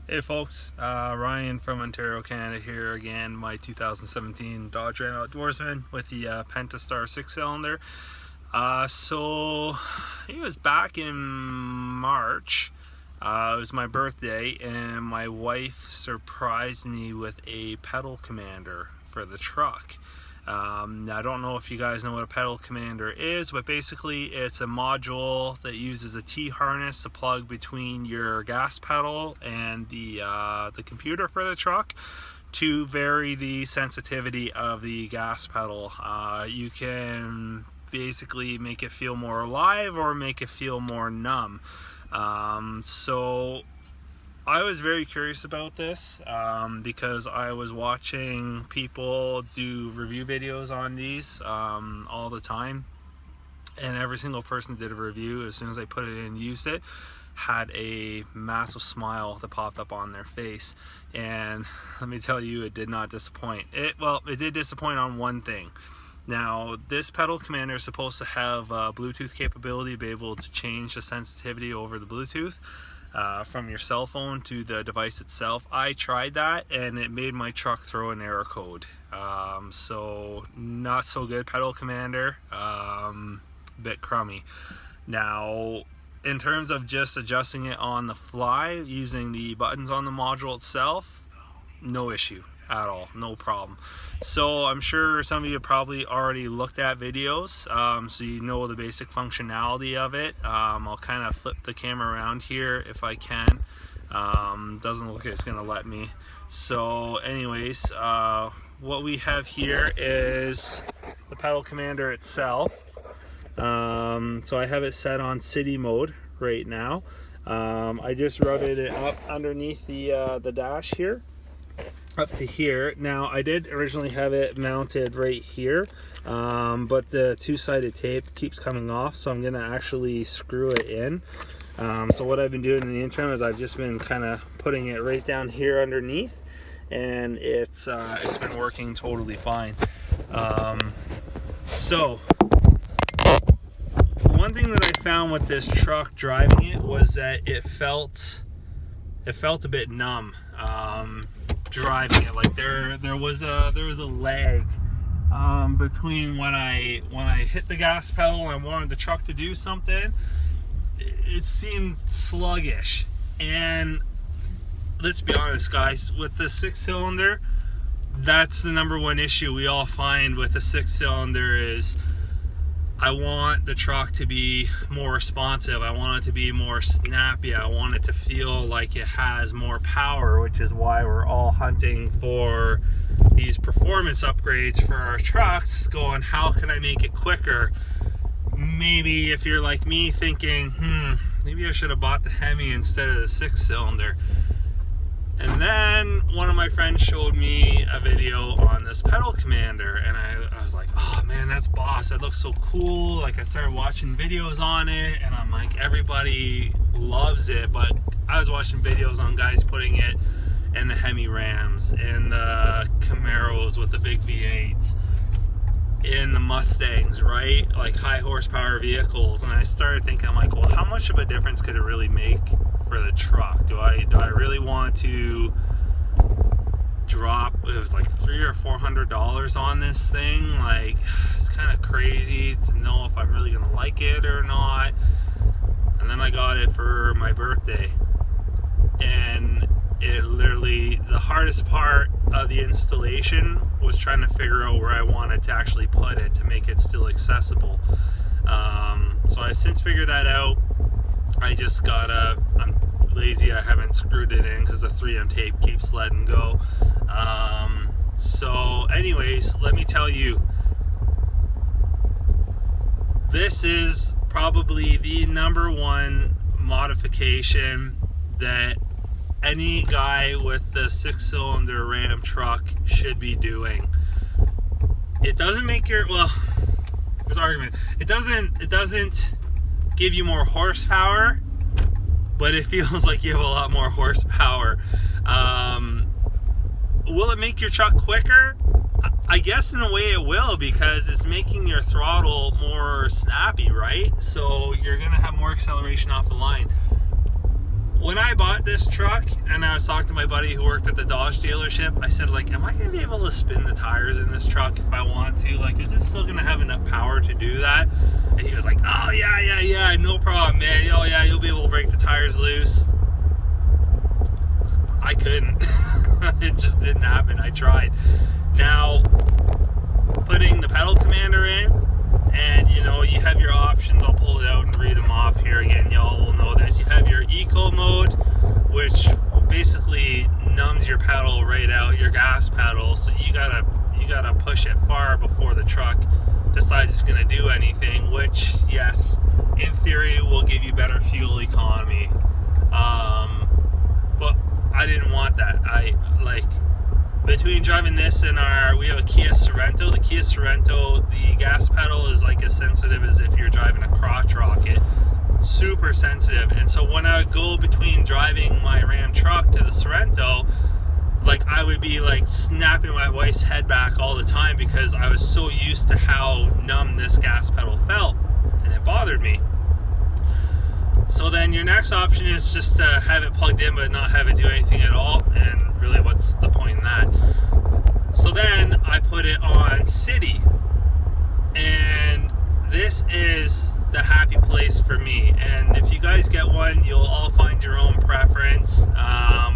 Hey folks, Ryan from Ontario, Canada here again. My 2017 Dodge Ram Outdoorsman with the Pentastar 6-cylinder. So it was back in March. It was my birthday, and my wife surprised me with a pedal commander for the truck. Now, I don't know if you guys know what a pedal commander is, but basically it's a module that uses a T-harness to plug between your gas pedal and the computer for the truck to vary the sensitivity of the gas pedal. You can basically make it feel more alive or make it feel more numb. So I was very curious about this because I was watching people do review videos on these all the time, and every single person that did a review, as soon as they put it in and used it, had a massive smile that popped up on their face. And let me tell you, it did not disappoint. It did disappoint on one thing. Now, this pedal commander is supposed to have Bluetooth capability, to be able to change the sensitivity over the Bluetooth. From your cell phone to the device itself. I tried that and it made my truck throw an error code. So not so good pedal commander, bit crummy. Now, in terms of just adjusting it on the fly using the buttons on the module itself, no issue at all, no problem. So I'm sure some of you probably already looked at videos, so you know the basic functionality of it. I'll kind of flip the camera around here if I can. Doesn't look like it's gonna let me. So anyways, what we have here is the pedal commander itself. So I have it set on city mode right now. I just routed it up underneath the dash here, up to here. Now, I did originally have it mounted right here, but the two-sided tape keeps coming off, so I'm gonna actually screw it in. So what I've been doing in the interim is I've just been kind of putting it right down here underneath, and it's been working totally fine. So one thing that I found with this truck driving it was that it felt a bit numb. Driving it, like there was a lag between when I hit the gas pedal and I wanted the truck to do something. It seemed sluggish. And let's be honest, guys, with the 6-cylinder, that's the number one issue we all find with the 6-cylinder is I want the truck to be more responsive. I want it to be more snappy. I want it to feel like it has more power, which is why we're all hunting for these performance upgrades for our trucks, going, how can I make it quicker? Maybe if you're like me thinking, maybe I should have bought the Hemi instead of the 6-cylinder. And then one of my friends showed me a video on this pedal commander, and I was like, oh man, that's boss. That looks so cool. Like, I started watching videos on it, and I'm like, everybody loves it. But I was watching videos on guys putting it in the Hemi Rams, in the Camaros with the big V8s, in the Mustangs, right? Like high horsepower vehicles. And I started thinking, I'm like, well, how much of a difference could it really make for the truck? Do I really want to drop, it was like $300 or $400 on this thing? Like, it's kind of crazy to know if I'm really gonna like it or not. And then I got it for my birthday, and it literally, the hardest part of the installation was trying to figure out where I wanted to actually put it to make it still accessible. So I've since figured that out. I'm lazy, I haven't screwed it in because the 3M tape keeps letting go. So anyways, let me tell you, this is probably the number one modification that any guy with the 6-cylinder Ram truck should be doing. It doesn't make your, well, there's argument. It doesn't give you more horsepower, but it feels like you have a lot more horsepower. Will it make your truck quicker? I guess in a way it will, because it's making your throttle more snappy, right? So you're gonna have more acceleration off the line. What when I bought this truck, and I was talking to my buddy who worked at the Dodge dealership, I said, like, am I going to be able to spin the tires in this truck if I want to? Like, is it still going to have enough power to do that? And he was like, oh, yeah, no problem, man. Oh, yeah, you'll be able to break the tires loose. I couldn't. It just didn't happen. I tried. Now, putting the pedal commander in, and you know, you have your options. I'll pull it out and read them off here again. Y'all will know this. You have your eco mode, which basically numbs your pedal right out, your gas pedal. So you gotta push it far before the truck decides it's gonna do anything. Which, yes, in theory, will give you better fuel economy. But I didn't want that. Between driving this and we have a Kia Sorento. The Kia Sorento, the gas pedal is like as sensitive as if you're driving a crotch rocket. Super sensitive. And so when I would go between driving my Ram truck to the Sorento, like I would be like snapping my wife's head back all the time because I was so used to how numb this gas pedal felt, and it bothered me. So then your next option is just to have it plugged in but not have it do anything at all, and really what's the point in that? So then I put it on City, and this is the happy place for me. And if you guys get one, you'll all find your own preference,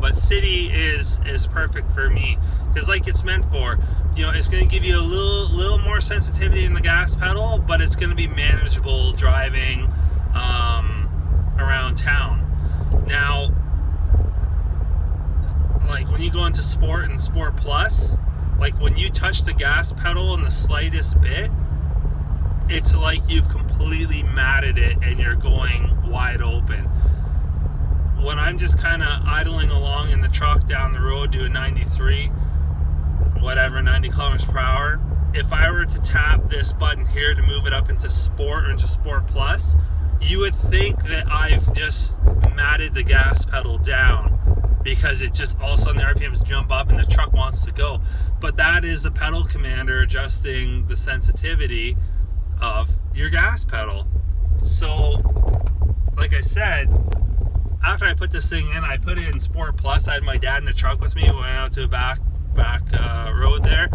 but City is perfect for me because like it's meant for, you know, it's going to give you a little more sensitivity in the gas pedal, but it's going to be manageable driving around town. Now, like when you go into Sport and Sport Plus, like when you touch the gas pedal in the slightest bit, it's like you've completely matted it and you're going wide open. When I'm just kind of idling along in the truck down the road doing 93, whatever, 90 kilometers per hour, if I were to tap this button here to move it up into Sport or into Sport Plus, you would think that I've just matted the gas pedal down because it just all of a sudden the RPMs jump up and the truck wants to go. But that is the pedal commander adjusting the sensitivity of your gas pedal. So, like I said, after I put this thing in, I put it in Sport Plus. I had my dad in the truck with me. We went out to a back road there,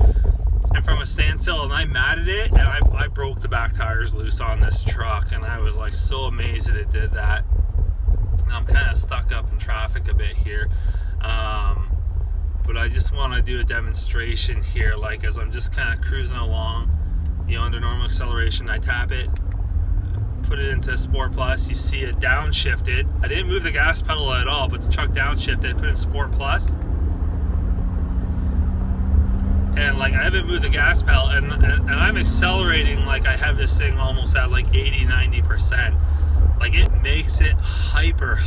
and from a standstill, and I matted it, and I broke the back tires loose on this truck, and I was like so amazed that it did that. And I'm kind of stuck up in traffic a bit here, but I just want to do a demonstration here, like as I'm just kind of cruising along, you know, under normal acceleration. I tap it, put it into Sport Plus, you see it downshifted. I didn't move the gas pedal at all, but the truck downshifted, put it in Sport Plus. And like I haven't moved the gas pedal, and I'm accelerating like I have this thing almost at like 80-90%. Like it makes it hyper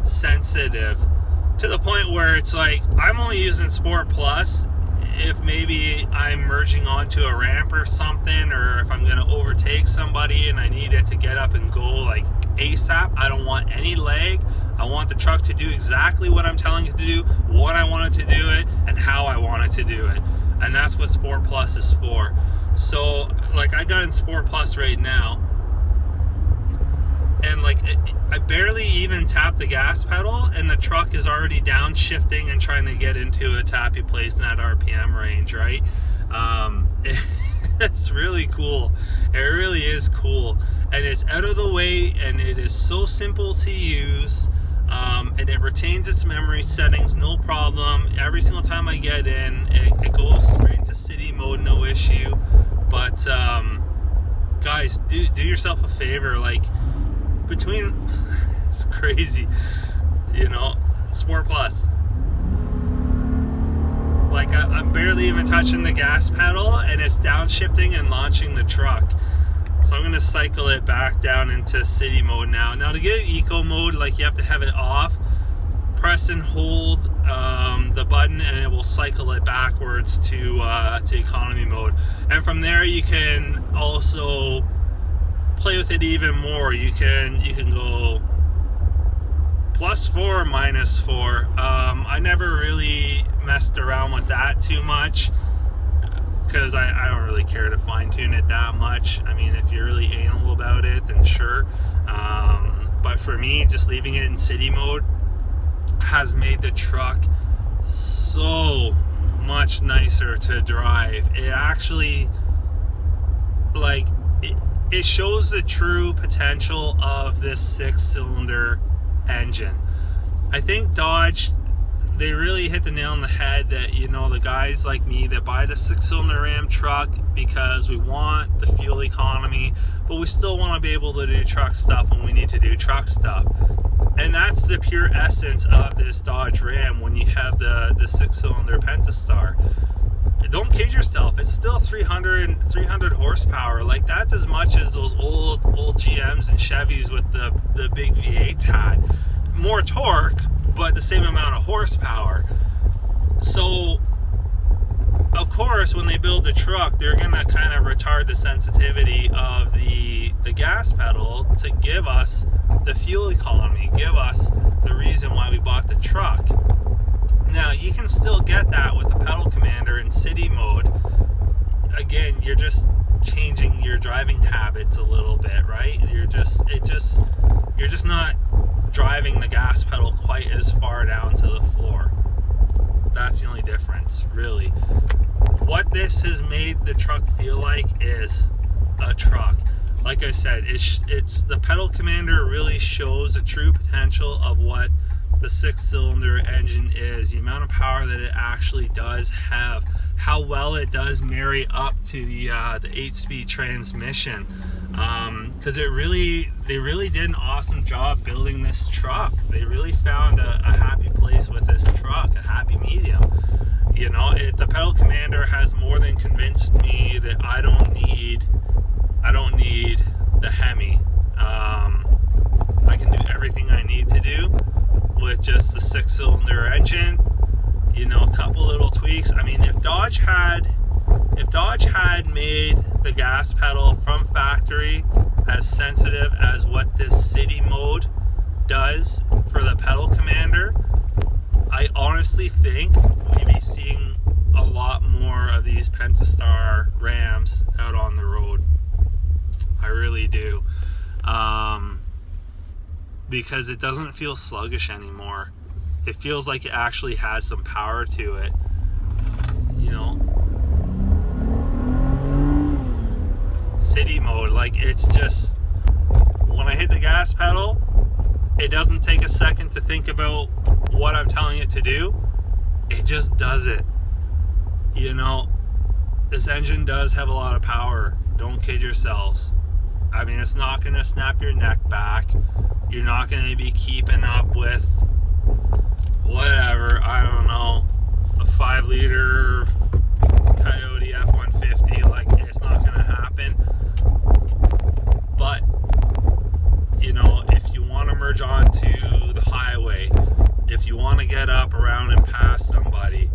sensitive to the point where it's like I'm only using Sport Plus if maybe I'm merging onto a ramp or something, or if I'm going to overtake somebody and I need it to get up and go like ASAP. I don't want any lag. I want the truck to do exactly what I'm telling it to do, what I want it to do it, and how I want it to do it. And that's what Sport Plus is for. So, like, I got in Sport Plus right now, and like, I barely even tap the gas pedal, and the truck is already downshifting and trying to get into its happy place in that RPM range, right? It's really cool. It really is cool. And it's out of the way, and it is so simple to use. And it retains its memory settings, no problem. Every single time I get in, it goes straight into City mode, no issue. But guys, do yourself a favor. Like, between it's crazy, you know, Sport Plus. Like I'm barely even touching the gas pedal, and it's downshifting and launching the truck. So I'm going to cycle it back down into City mode now. Now to get Eco mode, like you have to have it off, press and hold the button, and it will cycle it backwards to economy mode. And from there you can also play with it even more. You can go +4 or -4. I never really messed around with that too much, because I don't really care to fine tune it that much. I mean, if you're really anal about it, then sure. but for me, just leaving it in city mode has made the truck so much nicer to drive. It actually, like, it shows the true potential of this 6-cylinder engine. I think Dodge, they really hit the nail on the head that, you know, the guys like me that buy the 6-cylinder Ram truck because we want the fuel economy, but we still want to be able to do truck stuff when we need to do truck stuff. And that's the pure essence of this Dodge Ram when you have the 6-cylinder Pentastar. Don't kid yourself, it's still 300 horsepower. Like, that's as much as those old GMs and Chevys with the big V8s had. More torque, but the same amount of horsepower. So of course, when they build the truck, they're gonna kind of retard the sensitivity of the gas pedal to give us the fuel economy, give us the reason why we bought the truck. Now, you can still get that with the pedal commander in city mode. Again, you're just changing your driving habits a little bit, right? You're just not driving the gas pedal quite as far down to the floor. That's the only difference, really. What this has made the truck feel like is a truck. Like I said, it's the pedal commander really shows the true potential of what the 6-cylinder engine is, the amount of power that it actually does have, how well it does marry up to the 8-speed transmission. Because they really did an awesome job building this truck. They really found a happy place with this truck, a happy medium. You know, the pedal commander has more than convinced me that I don't need the Hemi. I can do everything I need to do with just the 6-cylinder engine. You know, a couple little tweaks. I mean, if Dodge had made the gas pedal from factory as sensitive as what this city mode does for the pedal commander, I honestly think we'd be seeing a lot more of these Pentastar Rams out on the road. I really do. Because it doesn't feel sluggish anymore. It feels like it actually has some power to it. You know? City mode, like, it's just, when I hit the gas pedal, it doesn't take a second to think about what I'm telling it to do. It just does it. You know, this engine does have a lot of power. Don't kid yourselves. I mean, it's not going to snap your neck back. You're not going to be keeping up with whatever, I don't know, a 5-liter Coyote F-150. Like, it's not going to happen. But, you know, if you want to merge onto the highway, if you want to get up, around, and past somebody,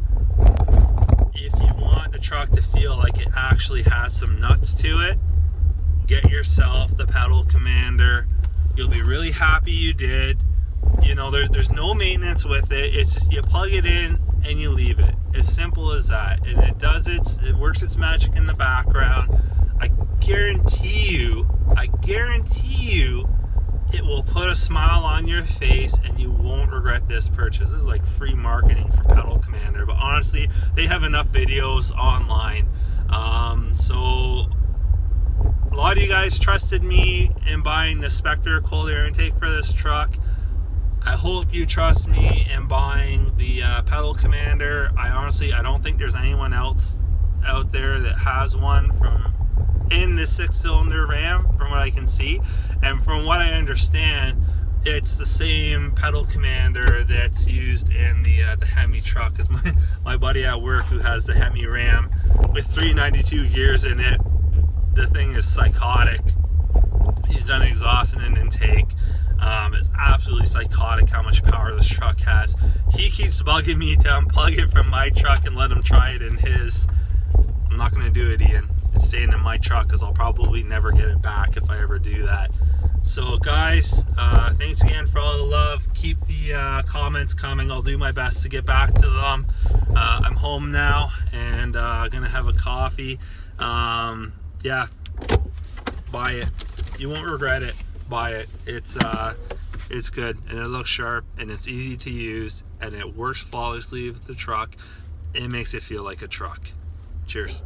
if you want the truck to feel like it actually has some nuts to it, get yourself the pedal commander. You'll be really happy you did. You know, there's no maintenance with it. It's just you plug it in and you leave it. As simple as that. And it works its magic in the background. I guarantee you, it will put a smile on your face and you won't regret this purchase. This is like free marketing for Pedal Commander, but honestly, they have enough videos online. So a lot of you guys trusted me in buying the Spectre cold air intake for this truck. I hope you trust me in buying the Pedal Commander. I don't think there's anyone else out there that has one in the 6-cylinder Ram, from what I can see. And from what I understand, it's the same pedal commander that's used in the Hemi truck. Because my buddy at work who has the Hemi Ram with 392 gears in it, the thing is psychotic. He's done exhaust and an intake. It's absolutely psychotic how much power this truck has. He keeps bugging me to unplug it from my truck and let him try it in his. I'm not going to do it, Ian. It's staying in my truck because I'll probably never get it back if I ever do that. So guys, thanks again for all the love. Keep the comments coming. I'll do my best to get back to them. I'm home now and gonna have a coffee. Yeah, buy it. You won't regret it. Buy it. It's It's good, and it looks sharp, and it's easy to use, and it works flawlessly with the truck. It makes it feel like a truck. Cheers.